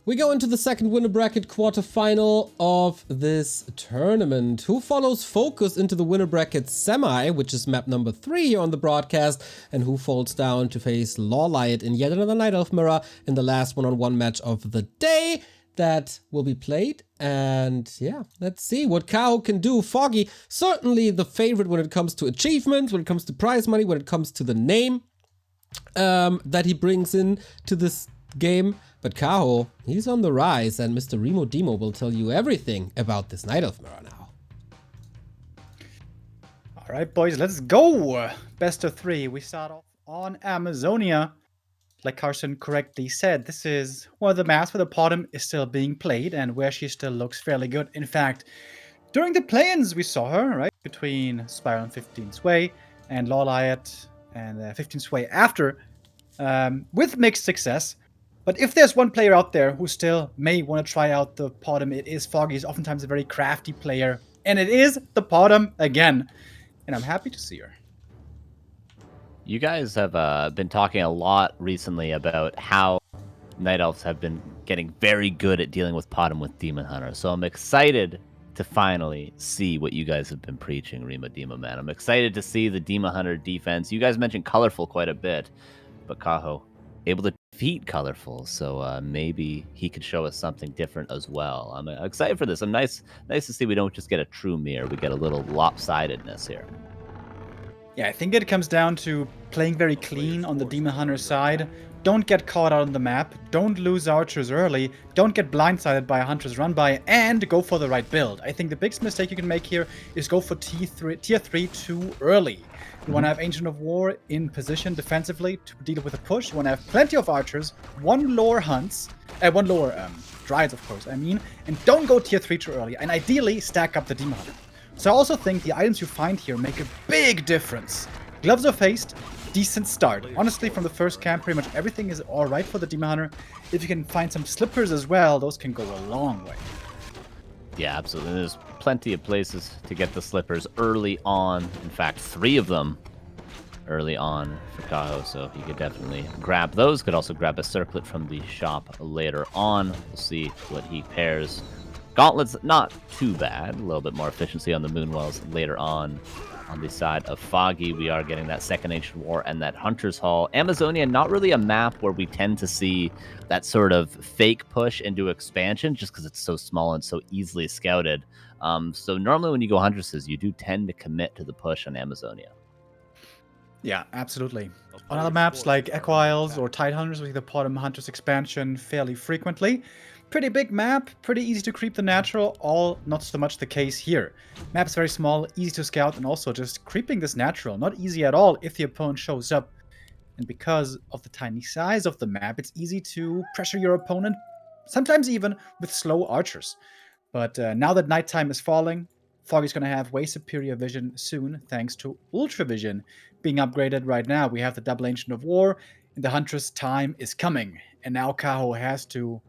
We go into the second Winnerbracket Quarterfinal of this tournament. Who follows Focus into the Winnerbracket Semi, which is map number 3 here on the broadcast, and who falls down to face Lawlight in yet another Night Elf Mirror in the last one-on-one match of the day that will be played. And yeah, let's see what Kaho can do. Foggy, certainly the favorite when it comes to achievements, when it comes to prize money, when it comes to the name that he brings in to this game. But Kaho, he's on the rise, and Mr. Remo Demo will tell you everything about this Night Elf Mirror now. Alright boys, let's go! Best of 3. We start off on Amazonia. Like Carson correctly said, this is one of the maps where the bottom is still being played and where she still looks fairly good. In fact, during the play-ins we saw her, right? Between Spiral and 15 Sway and Lawlight and 15 Sway after, with mixed success. But if there's one player out there who still may want to try out the bottom, it is Foggy. He's oftentimes a very crafty player. And it is the bottom again. And I'm happy to see her. You guys have been talking a lot recently about how Night Elves have been getting very good at dealing with bottom with Demon Hunter. So I'm excited to finally see what you guys have been preaching, Remo Demo, man. I'm excited to see the Demon Hunter defense. You guys mentioned colorful quite a bit, but Kaho able to defeat colorful, so maybe he could show us something different as well. I'm excited for this. I'm nice to see we don't just get a true mirror, we get a little lopsidedness here. Yeah, I think it comes down to playing very clean on the Demon Hunter side. Don't get caught out on the map, don't lose archers early, don't get blindsided by a hunter's run by, and go for the right build. I think the biggest mistake you can make here is go for tier 3 too early. You want to have Ancient of War in position defensively to deal with a push. You want to have plenty of archers, one lower Dryads, of course, and don't go tier 3 too early, and ideally stack up the Demon Hunter. So I also think the items you find here make a big difference. Gloves of Haste, decent start. Honestly, from the first camp, pretty much everything is alright for the Demon Hunter. If you can find some slippers as well, those can go a long way. Yeah, absolutely. There's plenty of places to get the slippers early on. In fact, 3 of them early on for Kaho, so he could definitely grab those. Could also grab a circlet from the shop later on. We'll see what he pairs. Gauntlets, not too bad. A little bit more efficiency on the Moonwells later on. On the side of Foggy, we are getting that second Ancient War and that Hunter's Hall. Amazonia, not really a map where we tend to see that sort of fake push into expansion, just because it's so small and so easily scouted. So normally when you go Huntresses, you do tend to commit to the push on Amazonia. Yeah, absolutely. On other maps like Echo Isles or Tidehunters, we see the bottom Hunters expansion fairly frequently. Pretty big map, pretty easy to creep the natural, all not so much the case here. Map's very small, easy to scout, and also just creeping this natural, not easy at all if the opponent shows up. And because of the tiny size of the map, it's easy to pressure your opponent, sometimes even with slow archers. But now that nighttime is falling, Foggy's going to have way superior vision soon, thanks to Ultra Vision being upgraded right now. We have the double Ancient of War, and the Huntress time is coming. And now Kaho has to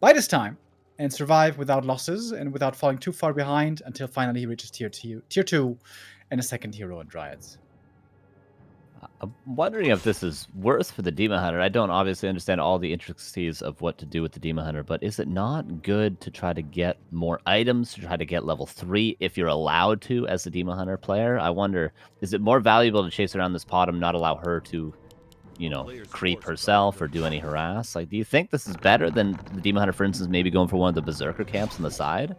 bide his time and survive without losses and without falling too far behind until finally he reaches tier 2 and a second hero in Dryads. I'm wondering if this is worth for the Demon Hunter. I don't obviously understand all the intricacies of what to do with the Demon Hunter, but is it not good to try to get more items, to try to get level 3 if you're allowed to as a Demon Hunter player? I wonder, is it more valuable to chase around this bottom, not allow her to, creep herself or do any harass? Like, do you think this is better than the Demon Hunter, for instance, maybe going for one of the Berserker camps on the side?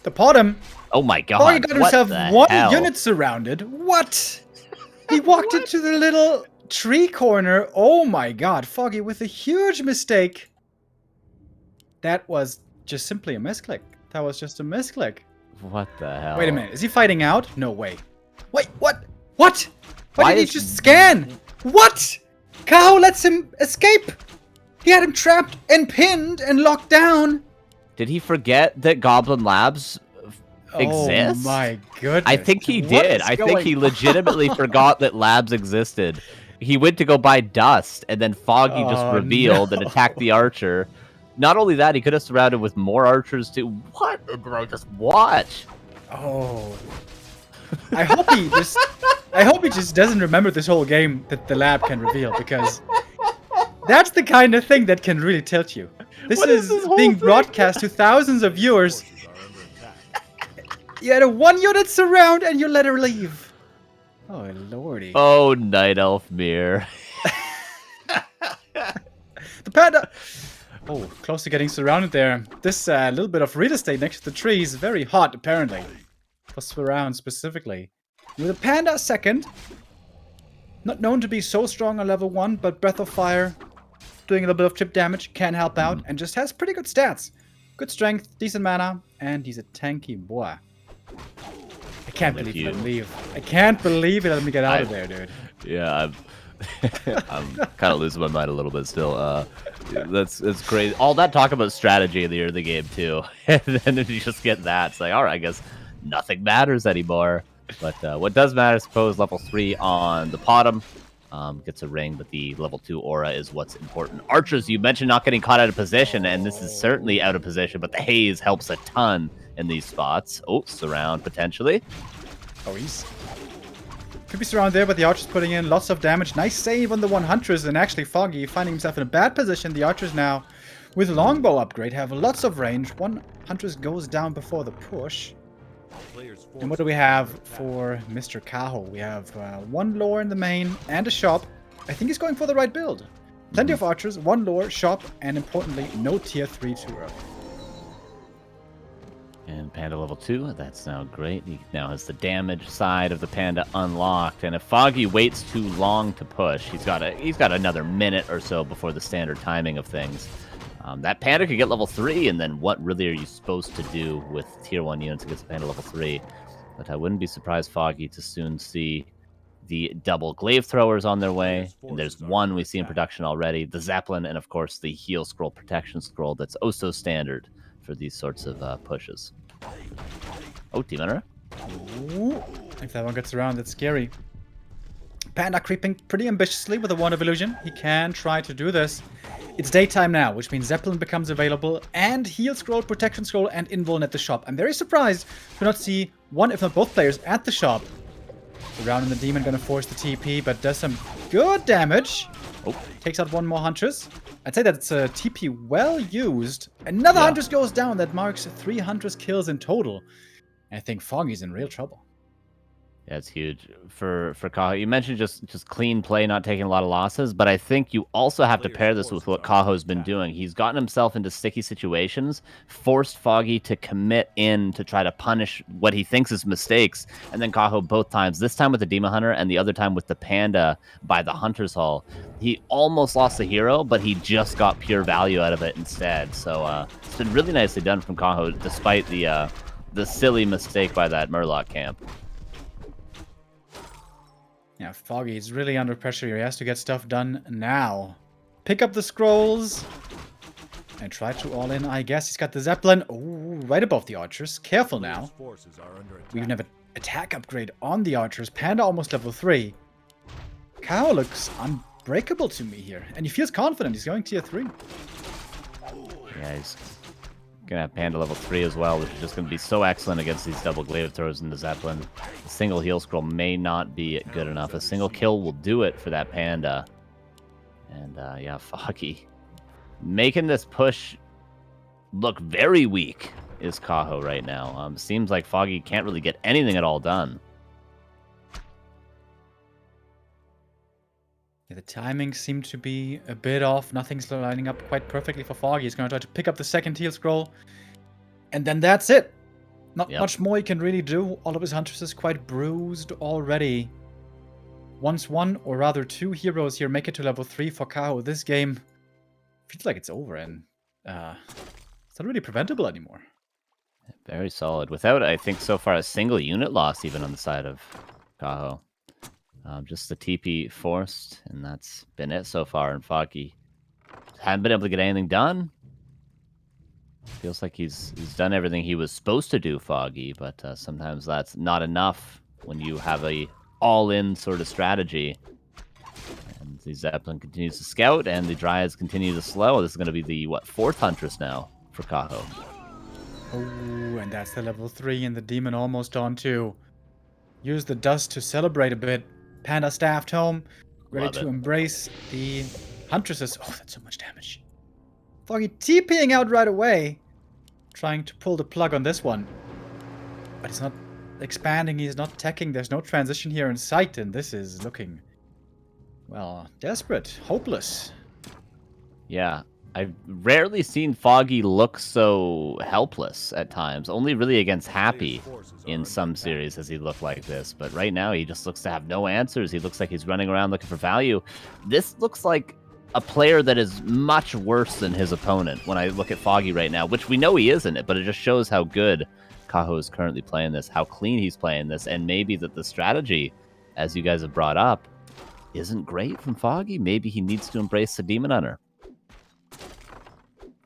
The bottom? Oh my god. Foggy got himself one unit surrounded. What? He walked into the little tree corner. Oh my god, Foggy with a huge mistake. That was just simply a misclick. That was just a misclick. What the hell? Wait a minute, is he fighting out? No way. Wait, what? What? Why did he just scan? What? Kaho lets him escape. He had him trapped and pinned and locked down. Did he forget that Goblin Labs exists? Oh my goodness. I think he did. I think he legitimately forgot that Labs existed. He went to go buy Dust, and then Foggy just revealed and attacked the archer. Not only that, he could have surrounded with more archers too. What did I just watch? Oh. I hope he just doesn't remember this whole game that the lab can reveal, because that's the kind of thing that can really tilt you. This What is this whole being thing? broadcast to thousands of viewers. You had a 1-unit surround and you let her leave. Oh, lordy. Oh, Night Elf Mirror. The panda. Oh, close to getting surrounded there. This little bit of real estate next to the tree is very hot, apparently. For surround specifically. With a panda second. Not known to be so strong on level 1, but Breath of Fire, doing a little bit of chip damage, can help out, and just has pretty good stats. Good strength, decent mana, and he's a tanky boy. I can't believe he let him leave. I can't believe he let me get out of there, dude. Yeah, I'm kind of losing my mind a little bit still. That's crazy. All that talk about strategy in the early game too, and then you just get that. It's like, all right, I guess nothing matters anymore. But what does matter, I suppose, level 3 on the bottom gets a ring, but the level 2 aura is what's important. Archers, you mentioned not getting caught out of position, and this is certainly out of position, but the haze helps a ton in these spots. Oh, surround potentially. Oh, he's... Could be surrounded there, but the Archer's putting in lots of damage. Nice save on the 100s, and actually Foggy finding himself in a bad position. The Archers now, with longbow upgrade, have lots of range. 100s goes down before the push. And what do we have for Mr. Kaho? We have 1 lore in the main and a shop. I think he's going for the right build. Plenty of archers, 1 lore, shop, and importantly, no tier 3 too early. And Panda level 2, that's now great. He now has the damage side of the Panda unlocked. And if Foggy waits too long to push, he's got another minute or so before the standard timing of things. That Panda could get level 3, and then what really are you supposed to do with tier 1 units against the Panda level 3? But I wouldn't be surprised, Foggy, to soon see the double glaive throwers on their way. And there's one we see in production already, the Zeppelin, and of course the heal scroll protection scroll that's oh so standard for these sorts of pushes. Oh, Team Hunter. Ooh, if that one gets around, that's scary. Panda creeping pretty ambitiously with a Wand of Illusion. He can try to do this. It's daytime now, which means Zeppelin becomes available, and Heal Scroll, Protection Scroll, and Invuln at the shop. I'm very surprised to not see one, if not both players, at the shop. Surround and the Demon gonna force the TP, but does some good damage. Oh, takes out 1 more Huntress. I'd say that's a TP well used. Another Huntress goes down. That marks 3 Huntress kills in total. I think Foggy's in real trouble. Yeah, it's huge for Kaho. You mentioned just clean play, not taking a lot of losses, but I think you also have to pair this with what Kaho's been doing. He's gotten himself into sticky situations, forced Foggy to commit in to try to punish what he thinks is mistakes, and then Kaho both times, this time with the Demon Hunter and the other time with the Panda by the Hunter's Hall. He almost lost the hero, but he just got pure value out of it instead. So it's been really nicely done from Kaho, despite the silly mistake by that Murloc camp. Yeah, Foggy is really under pressure here. He has to get stuff done now. Pick up the scrolls. And try to all in, I guess. He's got the Zeppelin. Ooh, right above the archers. Careful now. We even have an attack upgrade on the archers. Panda almost level 3. Kaho looks unbreakable to me here. And he feels confident. He's going tier 3. Yeah, he's gonna have Panda level 3 as well, which is just gonna be so excellent against these double glaive throws in the Zeppelin. A single heal scroll may not be good enough. A single kill will do it for that Panda. And yeah, Foggy making this push look very weak is Kaho right now. Seems like Foggy can't really get anything at all done. Yeah, the timing seemed to be a bit off. Nothing's lining up quite perfectly for Foggy. He's going to try to pick up the second heal scroll. And then that's it. Not much more he can really do. All of his Hunters is quite bruised already. Once 1, or rather 2 heroes here make it to level 3 for Kaho. This game feels like it's over, and it's not really preventable anymore. Very solid. Without, I think, so far a single unit loss even on the side of Kaho. Just the TP forced, and that's been it so far. And Foggy hasn't been able to get anything done. Feels like he's done everything he was supposed to do, Foggy, but sometimes that's not enough when you have a all-in sort of strategy. And the Zeppelin continues to scout, and the Dryads continue to slow. This is going to be the, what, 4th Huntress now for Kaho. Oh, and that's the level 3, and the Demon almost on 2. Use the dust to celebrate a bit. Panda staffed home, ready to embrace the Huntresses. Oh, that's so much damage. Foggy TPing out right away. Trying to pull the plug on this one. But he's not expanding, he's not teching. There's no transition here in sight, and this is looking, well, desperate, hopeless. Yeah, I've rarely seen Foggy look so helpless at times. Only really against Happy in some series has he looked like this. But right now, he just looks to have no answers. He looks like he's running around looking for value. This looks like a player that is much worse than his opponent when I look at Foggy right now, which we know he isn't it, but it just shows how good Kaho is currently playing this, how clean he's playing this, and maybe that the strategy, as you guys have brought up, isn't great from Foggy. Maybe he needs to embrace the Demon Hunter.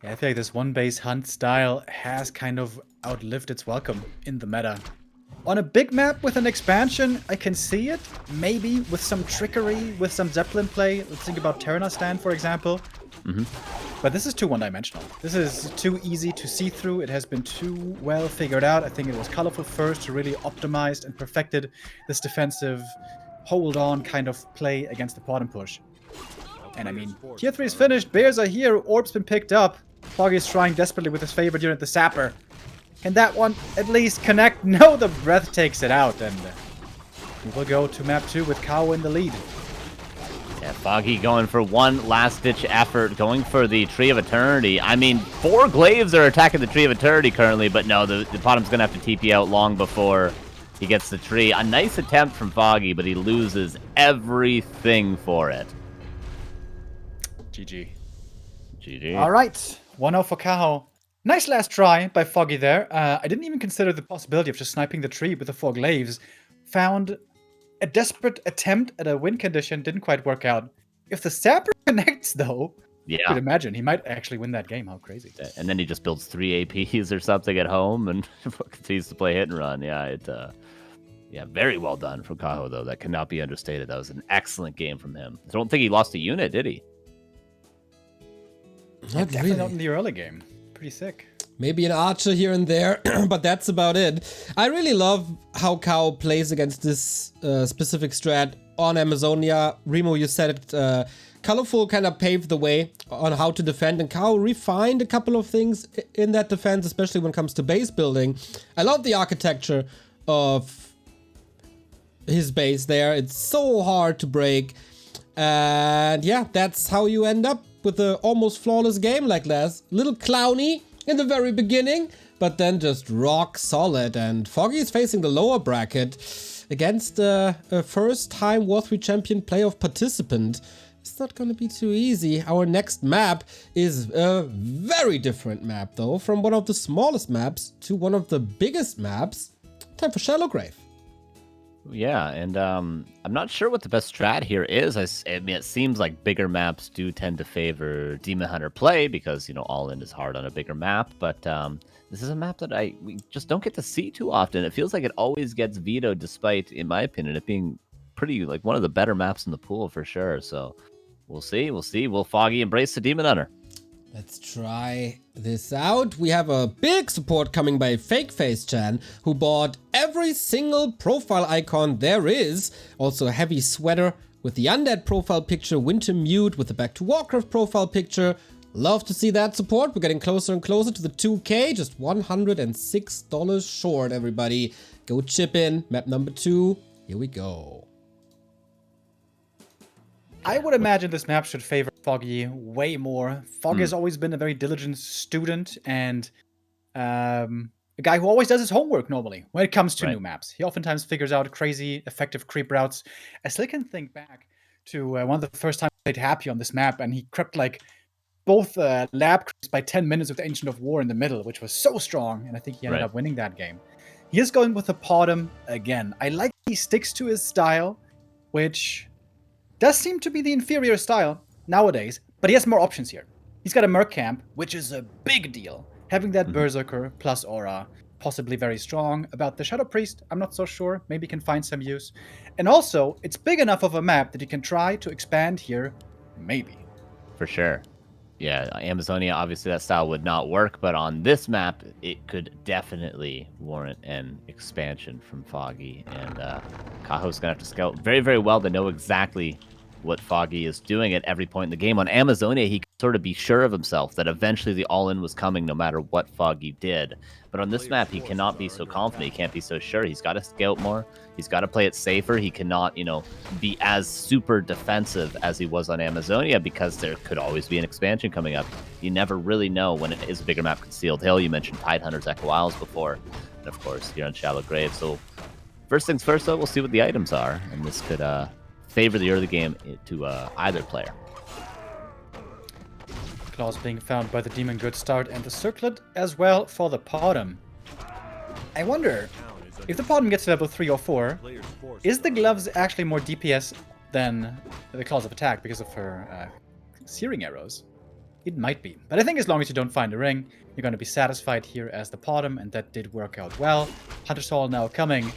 Yeah, I feel like this one-base hunt style has kind of outlived its welcome in the meta. On a big map with an expansion, I can see it. Maybe with some trickery, with some Zeppelin play. Let's think about Terranastan, for example. But this is too one-dimensional. This is too easy to see through. It has been too well figured out. I think it was Colorful first who really optimized and perfected this defensive hold-on kind of play against the bottom push. And I mean, tier 3 is finished. Bears are here. Orb's been picked up. Foggy is trying desperately with his favorite unit, the Sapper. Can that one at least connect? No, the breath takes it out, and we will go to map 2 with Kaho in the lead. Yeah, Foggy going for one last-ditch effort, going for the Tree of Eternity. I mean, 4 Glaives are attacking the Tree of Eternity currently, but no, the bottom's going to have to TP out long before he gets the tree. A nice attempt from Foggy, but he loses everything for it. GG. GG. All right, 1-0 for Kaho. Nice last try by Foggy there. I didn't even consider the possibility of just sniping the tree with the 4 Glaives. Found a desperate attempt at a win condition, didn't quite work out. If the Sapper connects, though, you could imagine he might actually win that game. How crazy. And then he just builds 3 APs or something at home and continues to play hit and run. Yeah, yeah, very well done from Kaho, though. That cannot be understated. That was an excellent game from him. I don't think he lost a unit, did he? Definitely not in the early game. Pretty sick. Maybe an archer here and there, but that's about it. I really love how Kaho plays against this specific strat on Amazonia. Remo, you said it. Colorful kind of paved the way on how to defend, and Kaho refined a couple of things in that defense, especially when it comes to base building. I love the architecture of his base there. It's so hard to break. And yeah, that's how you end up with an almost flawless game like this. Little clowny in the very beginning, but then just rock solid. And Foggy is facing the lower bracket against a first-time W3 Champion playoff participant. It's not going to be too easy. Our next map is a very different map, though, from one of the smallest maps to one of the biggest maps. Time for Shallow Grave. Yeah, and I'm not sure what the best strat here is. I mean, it seems like bigger maps do tend to favor Demon Hunter play because, you know, all-in is hard on a bigger map. But this is a map that we just don't get to see too often. It feels like it always gets vetoed, despite, in my opinion, it being pretty, like, one of the better maps in the pool for sure. So we'll see. Will Foggy embrace the Demon Hunter? Let's try this out. We have a big support coming by FakeFaceChan, who bought every single profile icon there is. Also a heavy sweater with the Undead profile picture, Winter Mute with the Back to Warcraft profile picture. Love to see that support. We're getting closer and closer to the 2K, just $106 short, everybody. Go chip in. Map number 2. Here we go. I would imagine this map should favor Foggy way more. Foggy has always been a very diligent student and a guy who always does his homework normally when it comes to new maps. He oftentimes figures out crazy, effective creep routes. I still can think back to one of the first times I played Happy on this map, and he crept like both lab creeps by 10 minutes with the Ancient of War in the middle, which was so strong, and I think he ended up winning that game. He is going with the Potom again. I like he sticks to his style, which does seem to be the inferior style nowadays, but he has more options here. He's got a Merc Camp, which is a big deal. Having that Berserker plus Aura, possibly very strong. About the Shadow Priest, I'm not so sure. Maybe can find some use. And also, it's big enough of a map that you can try to expand here, maybe. For sure. Yeah, Amazonia, obviously that style would not work, but on this map, it could definitely warrant an expansion from Foggy. And Kaho's going to have to scout very, very well to know exactly what Foggy is doing at every point in the game. On Amazonia, he could sort of be sure of himself that eventually the all-in was coming no matter what Foggy did. But on this map, he cannot be so confident. He can't be so sure. He's got to scout more. He's got to play it safer. He cannot, you know, be as super defensive as he was on Amazonia because there could always be an expansion coming up. You never really know when it is a bigger map. Concealed Hill, you mentioned Tidehunters, Echo Isles before. And of course, here on Shallow Grave. So first things first, though, we'll see what the items are. And this could favor the early game to either player. Claws being found by the Demon Good Start and the Circlet as well for the Potom. I wonder, if the Potom gets to level 3 or 4, is the Gloves actually more DPS than the Claws of Attack because of her Searing Arrows? It might be. But I think as long as you don't find a ring, you're going to be satisfied here as the Potom, and that did work out well. Hunter's Hall now coming.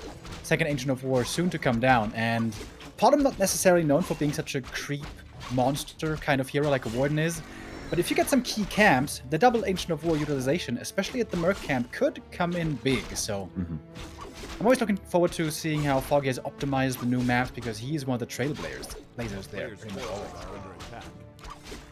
Second Ancient of War soon to come down, and Potom not necessarily known for being such a creep monster kind of hero like a Warden is. But if you get some key camps, the double Ancient of War utilization, especially at the Merc camp, could come in big. So I'm always looking forward to seeing how Foggy has optimized the new maps, because he's one of the trailblazers there. Pretty much always.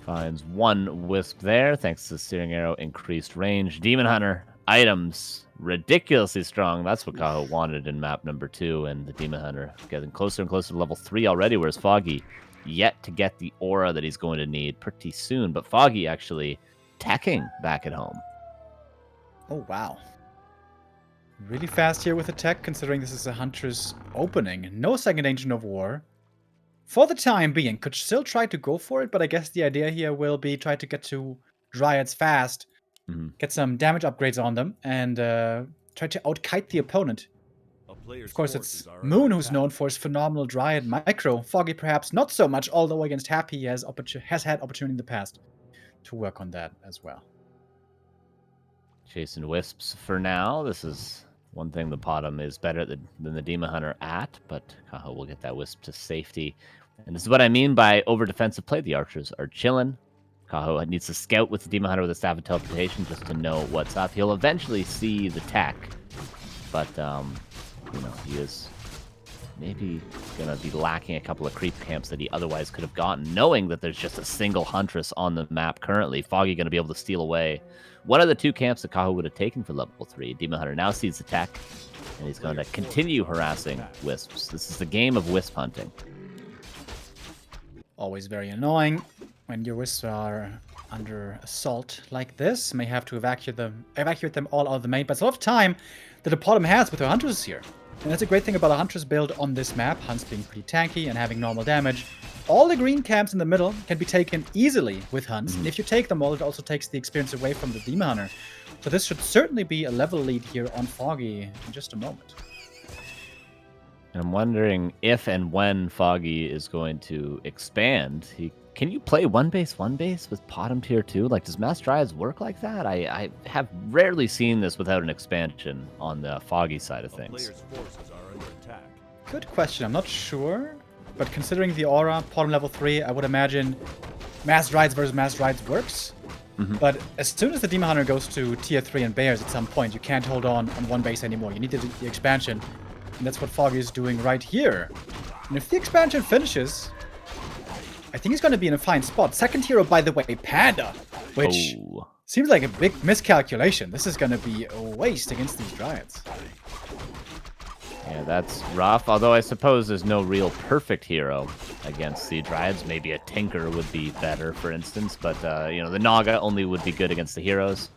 Finds one Wisp there, thanks to Searing Arrow, increased range. Demon Hunter, items, ridiculously strong. That's what Kaho wanted in map number 2, and the Demon Hunter getting closer and closer to level 3 already, whereas Foggy yet to get the aura that he's going to need pretty soon. But Foggy actually teching back at home. Oh, wow. Really fast here with the tech, considering this is a Hunter's opening. No second Ancient of War. For the time being, could still try to go for it, but I guess the idea here will be try to get to Dryads fast, get some damage upgrades on them, and try to outkite the opponent. Of course, it's Moon who's known for his phenomenal Dryad micro. Foggy perhaps not so much, although against Happy he has had opportunity in the past to work on that as well. Chasing Wisps for now. This is one thing the Potom is better than the Demon Hunter at, but Kaho will get that Wisp to safety. And this is what I mean by over-defensive play. The archers are chilling. Kaho needs to scout with the Demon Hunter with a Staff of Teleportation just to know what's up. He'll eventually see the tech, but you know, he is maybe going to be lacking a couple of creep camps that he otherwise could have gotten, knowing that there's just a single Huntress on the map currently. Foggy going to be able to steal away one of the 2 camps that Kaho would have taken for level 3. Demon Hunter now sees the tech, and he's going to continue harassing Wisps. This is the game of Wisp hunting. Always very annoying when your Wisps are under assault like this. May have to evacuate them all out of the main, but it's a lot of time that the Potom has with the Hunters here. And that's a great thing about a Huntress build on this map, Hunts being pretty tanky and having normal damage. All the green camps in the middle can be taken easily with Hunts, and if you take them all, it also takes the experience away from the Demon Hunter. So this should certainly be a level lead here on Foggy in just a moment. I'm wondering if and when Foggy is going to expand. Can you play one base with Potom tier 2? Like, does Mass Dryads work like that? I have rarely seen this without an expansion on the Foggy side of things. Good question. I'm not sure. But considering the aura, Potom level 3, I would imagine Mass Dryads versus Mass Dryads works. But as soon as the Demon Hunter goes to tier 3 and Bears at some point, you can't hold on one base anymore. You need the expansion. And that's what Foggy is doing right here. And if the expansion finishes, I think he's going to be in a fine spot. Second hero, by the way, Panda, which seems like a big miscalculation. This is going to be a waste against these Dryads. Yeah, that's rough. Although I suppose there's no real perfect hero against the Dryads. Maybe a Tinker would be better, for instance. But, you know, the Naga only would be good against the heroes.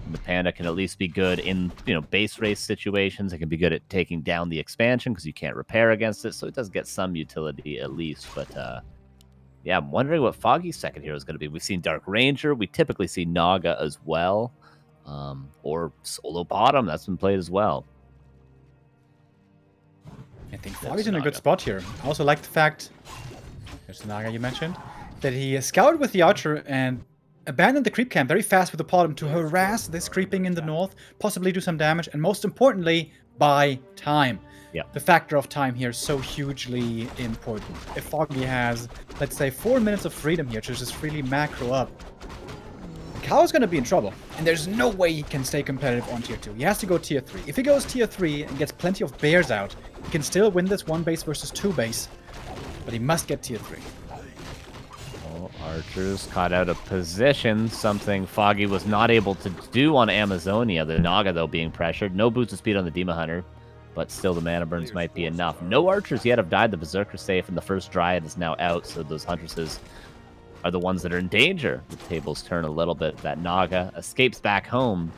And the Panda can at least be good in, you know, base race situations. It can be good at taking down the expansion because you can't repair against it. So it does get some utility at least. But, yeah, I'm wondering what Foggy's second hero is going to be. We've seen Dark Ranger. We typically see Naga as well. Or Solo Bottom. That's been played as well. I think Foggy's in a good spot here. I also like the fact, there's the Naga you mentioned, that he scouted with the Archer and abandoned the creep camp very fast with the Potom to harass this creeping in the north, possibly do some damage, and most importantly, buy time. Yeah. The factor of time here is so hugely important. If Foggy has, let's say, 4 minutes of freedom here to just freely macro up, Kaho's going to be in trouble, and there's no way he can stay competitive on tier 2. He has to go tier 3. If he goes tier 3 and gets plenty of bears out, he can still win this 1 base versus 2 base. but he must get tier 3. Well, archers caught out of position, something Foggy was not able to do on Amazonia. The Naga, though, being pressured. No boots of speed on the Demon Hunter, but still the mana burns might be enough. No archers yet have died. The Berserker safe, and the first Dryad is now out, so those Huntresses are the ones that are in danger. The tables turn a little bit. That Naga escapes back home.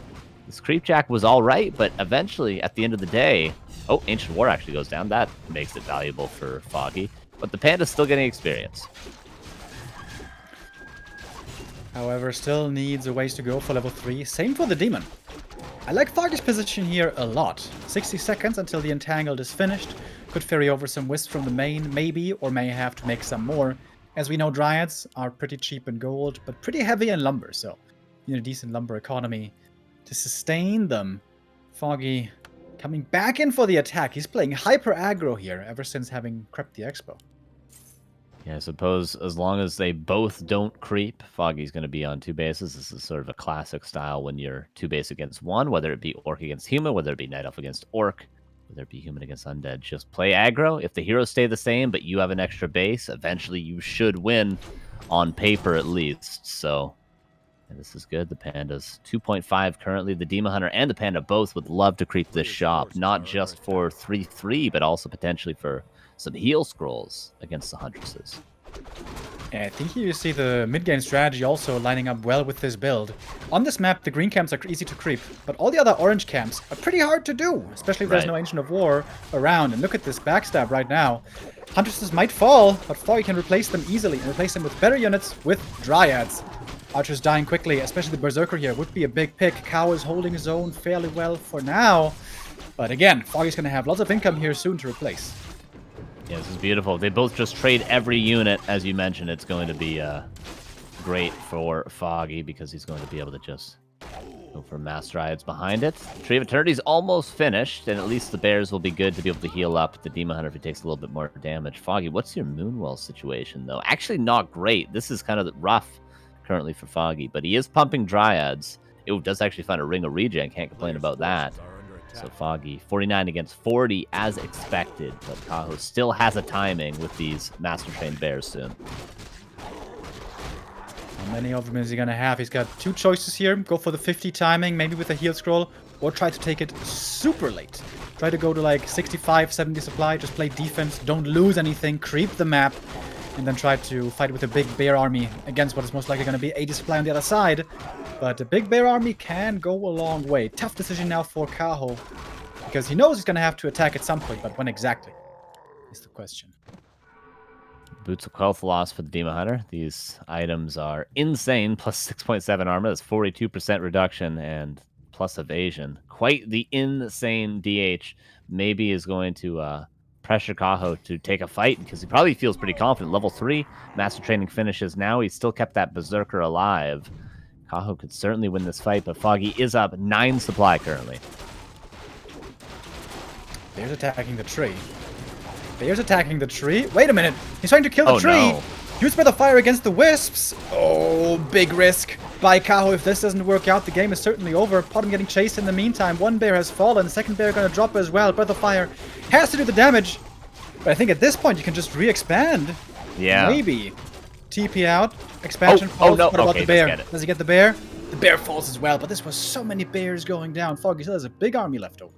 This Creepjack was all right, but eventually, at the end of the day... Oh, Ancient War actually goes down. That makes it valuable for Foggy. But the Panda's still getting experience. However, still needs a ways to go for level 3. Same for the Demon. I like Foggy's position here a lot. 60 seconds until the Entangled is finished. Could ferry over some Wisps from the main, maybe, or may have to make some more. As we know, Dryads are pretty cheap in gold, but pretty heavy in lumber, so you need a decent lumber economy to sustain them. Foggy coming back in for the attack. He's playing hyper aggro here ever since having crept the Expo. Yeah, I suppose as long as they both don't creep, Foggy's going to be on 2 bases. This is sort of a classic style when you're 2 base against 1, whether it be Orc against Human, whether it be Night Elf against Orc, whether it be Human against Undead. Just play aggro. If the heroes stay the same, but you have an extra base, eventually you should win on paper at least. So, and this is good. The Panda's 2.5 currently. The Demon Hunter and the Panda both would love to creep this shop, not just for 3-3, but also potentially for some heal scrolls against the Huntresses. And I think here you see the mid-game strategy also lining up well with this build. On this map, the green camps are easy to creep, but all the other orange camps are pretty hard to do, especially if there's no Ancient of War around. And look at this backstab right now. Huntresses might fall, but Foggy can replace them easily and replace them with better units with Dryads. Archers dying quickly, especially the Berserker here, would be a big pick. Kaho is holding his own fairly well for now. But again, Foggy's going to have lots of income here soon to replace. Yeah, this is beautiful. They both just trade every unit. As you mentioned, it's going to be great for Foggy because he's going to be able to just go for Mass Dryads behind it. Tree of Eternity's almost finished, and at least the Bears will be good to be able to heal up the Demon Hunter if he takes a little bit more damage. Foggy, what's your Moonwell situation, though? Actually, not great. This is kind of rough currently for Foggy, but he is pumping Dryads. It does actually find a Ring of Regen. Can't complain about that. So Foggy, 49 against 40 as expected, but Kaho still has a timing with these Master Trained Bears soon. How many of them is he going to have? He's got 2 choices here. Go for the 50 timing, maybe with a heal scroll, or try to take it super late. Try to go to like 65, 70 supply, just play defense, don't lose anything, creep the map, and then try to fight with a big bear army against what is most likely going to be 80 supply on the other side. But a big bear army can go a long way. Tough decision now for Kaho, because he knows he's going to have to attack at some point, but when exactly is the question. Boots of Quel'The loss for the Demon Hunter. These items are insane, plus 6.7 armor. That's 42% reduction and plus evasion. Quite the insane DH. Maybe is going to pressure Kaho to take a fight because he probably feels pretty confident. Level 3, Master Training finishes now. He's still kept that Berserker alive. Kaho could certainly win this fight, but Foggy is up 9 supply currently. Bear's attacking the tree. Bear's attacking the tree. Wait a minute. He's trying to kill the tree. No. Use Breath of Fire against the Wisps. Oh, big risk by Kaho. If this doesn't work out, the game is certainly over. Potom getting chased in the meantime. One bear has fallen. The second bear going to drop as well. Breath of Fire has to do the damage. But I think at this point you can just re-expand. Yeah. Maybe. TP out. Expansion falls. No. What about Okay, the bear? does He get the bear? The bear falls as well. But this was so many bears going down. Foggy still has a big army left over.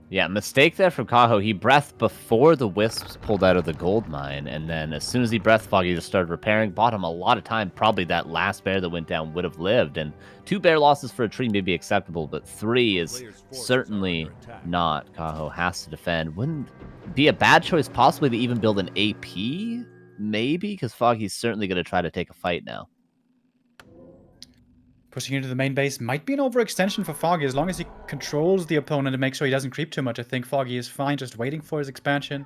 Yeah, mistake there from Kaho. He breathed before the Wisps pulled out of the gold mine, and then as soon as he breathed, Foggy just started repairing. Bought him a lot of time. Probably that last bear that went down would have lived, and 2 bear losses for a tree may be acceptable, but 3 is certainly not. Kaho has to defend. Wouldn't be a bad choice possibly to even build an AP? Maybe, because Foggy's certainly going to try to take a fight now. Pushing into the main base might be an overextension for Foggy as long as he controls the opponent and makes sure he doesn't creep too much. I think Foggy is fine just waiting for his expansion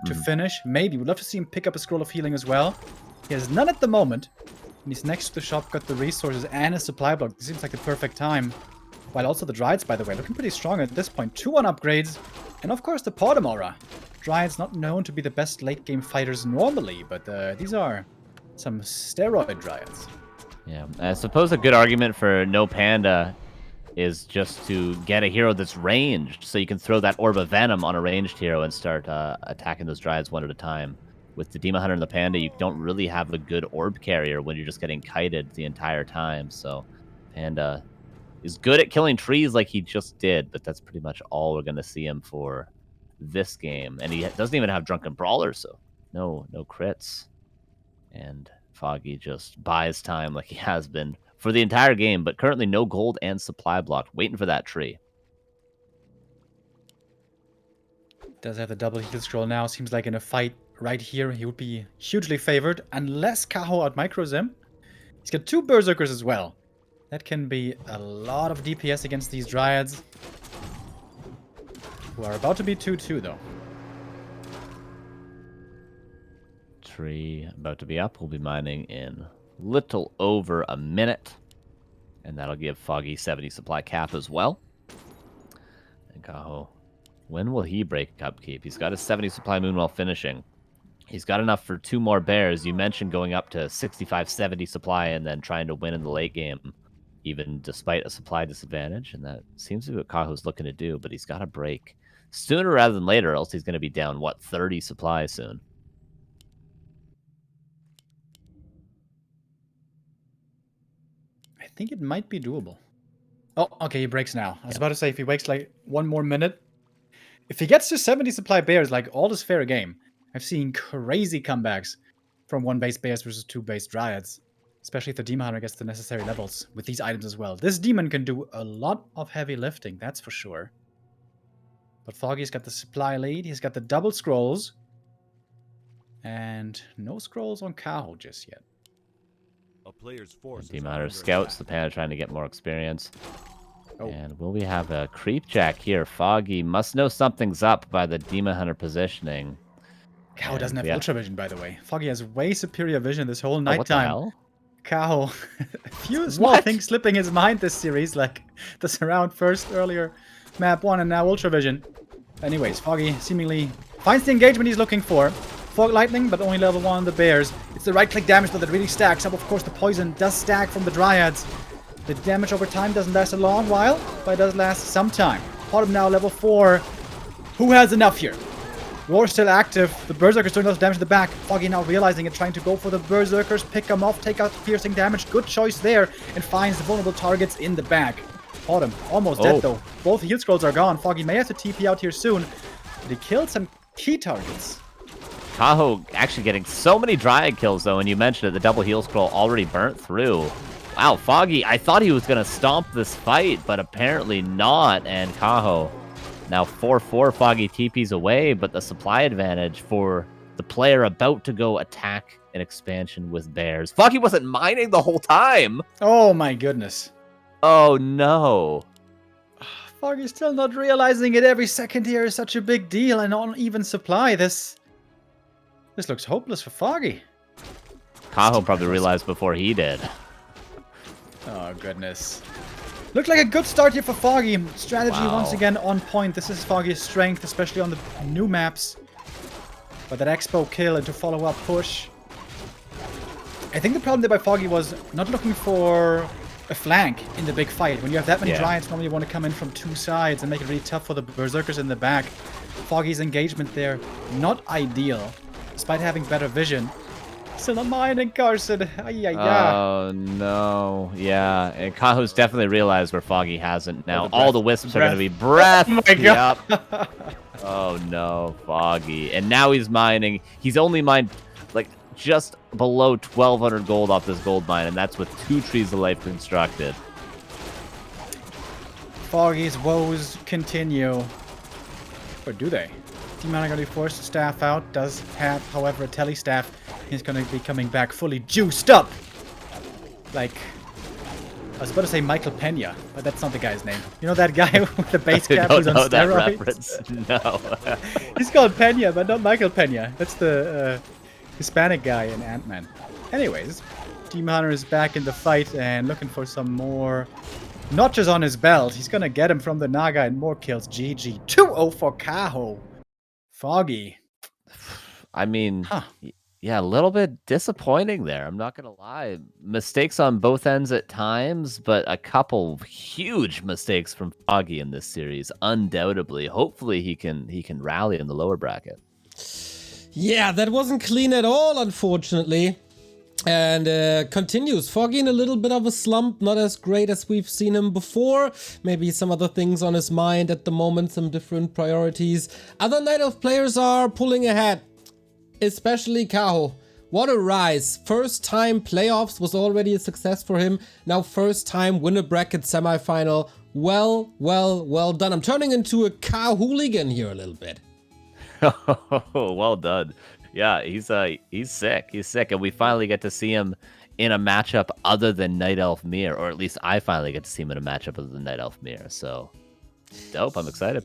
to finish. Maybe. Would love to see him pick up a Scroll of Healing as well. He has none at the moment. And he's next to the shop, got the resources and a supply block. This seems like the perfect time. While also the Dryads, by the way, looking pretty strong at this point. 2 on upgrades. And of course the Potom Aura. Dryads not known to be the best late game fighters normally, but these are some steroid Dryads. Yeah, I suppose a good argument for no Panda is just to get a hero that's ranged, so you can throw that Orb of Venom on a ranged hero and start attacking those Dryads one at a time. with the Demon Hunter and the Panda, you don't really have a good orb carrier when you're just getting kited the entire time. So Panda is good at killing trees like he just did, but that's pretty much all we're going to see him for this game. And he doesn't even have Drunken Brawler, so no crits. And Foggy just buys time like he has been for the entire game, but currently no gold and supply blocked, waiting for that tree. Does have the double heal scroll now. Seems like in a fight right here, he would be hugely favored unless Kaho out micros him. He's got 2 Berserkers as well. That can be a lot of DPS against these Dryads, who are about to be 2-2 though. Tree about to be up. We'll be mining in little over a minute, and that'll give Foggy 70 supply cap as well. And Kaho, when will he break upkeep? He's got a 70 supply moon while finishing. He's got enough for 2 more bears. You mentioned going up to 65, 70 supply and then trying to win in the late game, even despite a supply disadvantage. And that seems to be what Kaho's looking to do, but he's got to break sooner rather than later, else he's going to be down, what, 30 supply soon. I think it might be doable. Oh, okay, he breaks now. I was about to say, if he waits like 1 more minute, if he gets to 70 supply bears, like, all is fair game. I've seen crazy comebacks from 1 base bears versus 2 base Dryads, especially if the Demon Hunter gets the necessary levels with these items as well. This demon can do a lot of heavy lifting, that's for sure. But Foggy's got the supply lead, he's got the double scrolls, and no scrolls on Kaho just yet. A player's force. Demon Hunter scouts, the Panda trying to get more experience. Oh. And will we have a creep jack here? Foggy must know something's up by the Demon Hunter positioning. Kaho doesn't have Ultra Vision, by the way. Foggy has way superior vision this whole night what the time. hell? Kaho, a few small things slipping his mind this series, like the surround first earlier, map 1, and now Ultra Vision. Anyways, Foggy seemingly finds the engagement he's looking for. Fog Lightning, but only level 1 on the bears. It's the right-click damage though that really stacks up. Of course, the poison does stack from the Dryads. The damage over time doesn't last a long while, but it does last some time. Bottom now, level 4. Who has enough here? War still active. The Berserkers doing lots of damage to the back. Foggy now realizing it, trying to go for the Berserkers, pick them off, take out the piercing damage. Good choice there, and finds the vulnerable targets in the back. Bottom, almost dead though. Both heal scrolls are gone. Foggy may have to TP out here soon, but he killed some key targets. Kaho actually getting so many Dryad kills, though, and you mentioned it, the double heal scroll already burnt through. Wow, Foggy, I thought he was going to stomp this fight, but apparently not, and Kaho now 4-4 Foggy TPs away, but the supply advantage for the player about to go attack an expansion with bears. Foggy wasn't mining the whole time! Oh my goodness. Oh no. Foggy's still not realizing it. Every second here is such a big deal, and on even supply, this looks hopeless for Foggy. Kaho probably realized before he did. Oh, goodness. Looked like a good start here for Foggy. Strategy once again on point. This is Foggy's strength, especially on the new maps. But that Expo kill and to follow up push. I think the problem there by Foggy was not looking for a flank in the big fight. When you have that many Dryads, normally you want to come in from 2 sides and make it really tough for the Berserkers in the back. Foggy's engagement there, not ideal. Despite having better vision. Still not mining, Carson. Oh, no. Yeah, and Kaho's definitely realized where Foggy hasn't. Now all the wisps are going to be breath. Oh my god. Yep. Oh, no, Foggy. And now he's mining. He's only mined, like, just below 1,200 gold off this gold mine, and that's with 2 Trees of Life constructed. Foggy's woes continue. Or do they? Demon Hunter going to be forced to staff out. Does have, however, a tele staff. He's going to be coming back fully juiced up. Like, I was about to say Michael Pena, but that's not the guy's name. You know that guy with the base cap who's on steroids? No. He's called Pena, but not Michael Pena. That's the Hispanic guy in Ant-Man. Anyways, Demon Hunter is back in the fight and looking for some more notches on his belt. He's going to get him from the Naga and more kills. GG. 2-0 for Kaho. Foggy. I mean, yeah, a little bit disappointing there. I'm not gonna lie. Mistakes on both ends at times, but a couple huge mistakes from Foggy in this series, undoubtedly. Hopefully, he can rally in the lower bracket. Yeah, that wasn't clean at all, unfortunately. And continues. Foggy in a little bit of a slump, not as great as we've seen him before. Maybe some other things on his mind at the moment, some different priorities. Other Night Elf players are pulling ahead, especially Kaho. What a rise. First time playoffs was already a success for him. Now first time winner bracket semifinal. Well done. I'm turning into a Kaho hooligan here a little bit. Well done. Yeah, he's sick. He's sick, and we finally get to see him in a matchup other than Night Elf Mir, or at least I finally get to see him in a matchup other than Night Elf Mir. So dope. I'm excited.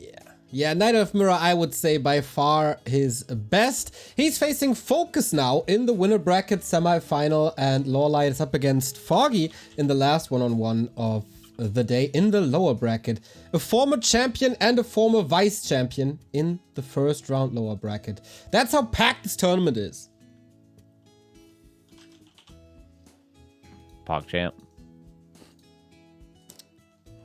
Yeah, Night Elf Mirror, I would say by far his best. He's facing Focus now in the winner bracket semifinal, and Lorelei is up against Foggy in the last one-on-one of the day in the lower bracket. A former champion and a former vice champion in the first round lower bracket. That's how packed this tournament is. PogChamp.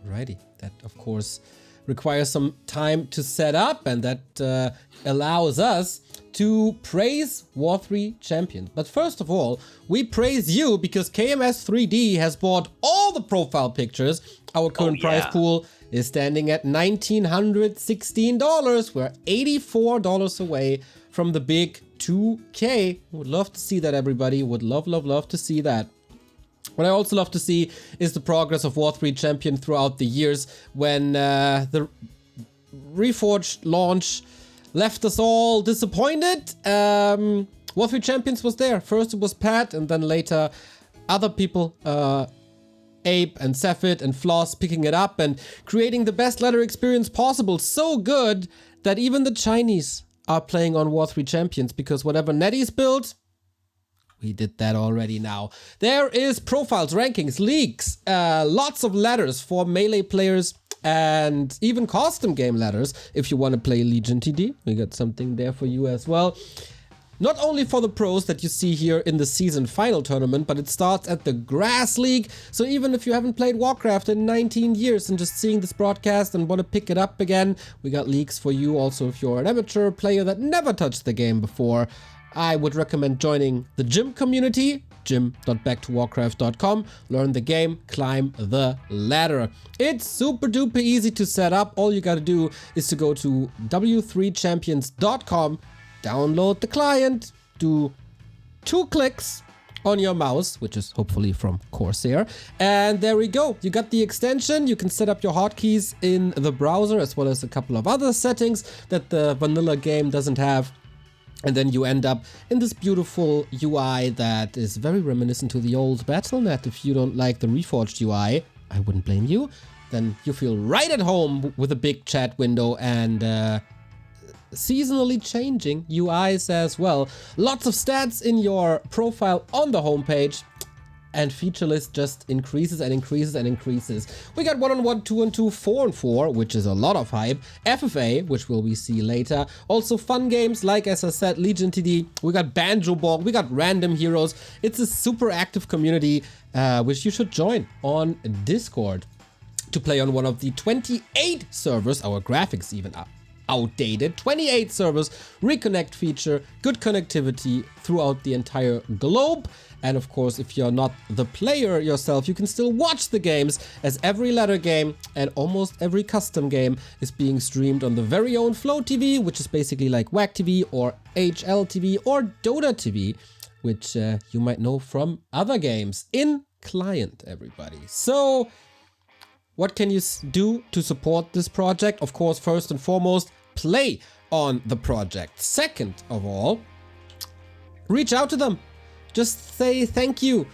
Alrighty, that of course requires some time to set up, and that allows us to praise W3Champions. But first of all, we praise you because KMS3D has bought all the profile pictures. Our current prize pool is standing at $1,916. We're $84 away from the big 2K. Would love to see that, everybody. Would love to see that. What I also love to see is the progress of W3Champion throughout the years. When the Reforged launch left us all disappointed, W3Champions was there. First it was Pat, and then later other people, Ape and Cephid and Floss, picking it up and creating the best ladder experience possible. So good that even the Chinese are playing on W3Champions, because whatever Nettie's built, we did that already now. There is profiles, rankings, leagues, lots of ladders for melee players, and even custom game ladders if you want to play Legion TD. We got something there for you as well. Not only for the pros that you see here in the season final tournament, but it starts at the Grass League. So even if you haven't played Warcraft in 19 years and just seeing this broadcast and want to pick it up again, we got leagues for you. Also, if you're an amateur player that never touched the game before, I would recommend joining the gym community, gym.backtowarcraft.com. Learn the game, climb the ladder. It's super duper easy to set up. All you gotta do is to go to W3Champions.com, download the client, do 2 clicks on your mouse, which is hopefully from CORSAIR, and there we go. You got the extension. You can set up your hotkeys in the browser, as well as a couple of other settings that the vanilla game doesn't have. And then you end up in this beautiful UI that is very reminiscent to the old Battle.net. If you don't like the Reforged UI, I wouldn't blame you. Then you feel right at home with a big chat window and seasonally changing UIs as well. Lots of stats in your profile on the homepage. And feature list just increases and increases and increases. We got 1-on-1, 2-on-2, 4-on-4, which is a lot of hype. FFA, which we'll see later. Also fun games like, as I said, Legion TD. We got Banjo Ball. We got random heroes. It's a super active community, which you should join on Discord to play on one of the 28 servers. Our graphics even are outdated. 28 servers, reconnect feature, good connectivity throughout the entire globe. And of course, if you're not the player yourself, you can still watch the games, as every ladder game and almost every custom game is being streamed on the very own Flow TV, which is basically like WAC TV or HL TV or Dota TV, which you might know from other games in client, everybody. So what can you do to support this project? Of course, first and foremost, play on the project. Second of all, reach out to them. Just say thank you.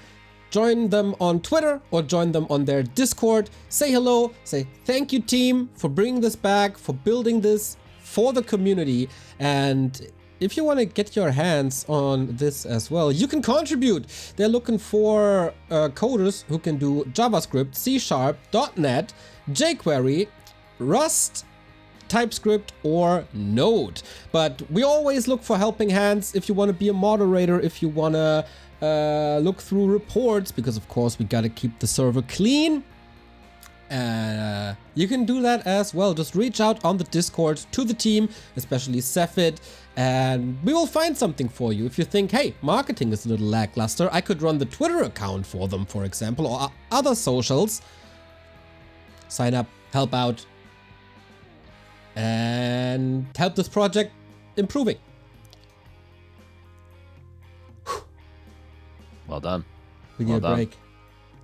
Join them on Twitter or join them on their Discord. Say hello. Say thank you, team, for bringing this back, for building this for the community. And if you want to get your hands on this as well, you can contribute. They're looking for coders who can do JavaScript, C#, .NET, jQuery, Rust, TypeScript, or Node. But we always look for helping hands. If you want to be a moderator, if you want to look through reports, because of course we got to keep the server clean, You can do that as well. Just reach out on the Discord to the team, especially Cephid, and we will find something for you. If you think, hey, marketing is a little lackluster, I could run the Twitter account for them, for example, or other socials. Sign up, help out, and help this project improving. Well done. We need a break.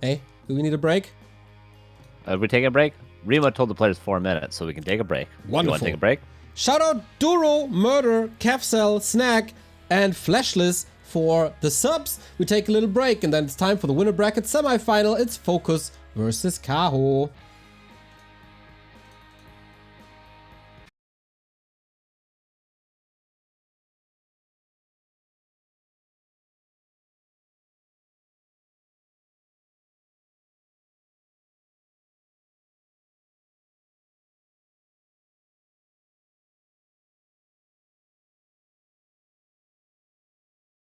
Hey, do we need a break? We take a break? Remo told the players 4 minutes, so we can take a break. Wonderful. You want to take a break? Shout out Duro, Murder, Kefcel, Snack, and Fleshless for the subs. We take a little break, and then it's time for the winner bracket semifinal. It's Focus versus Kaho.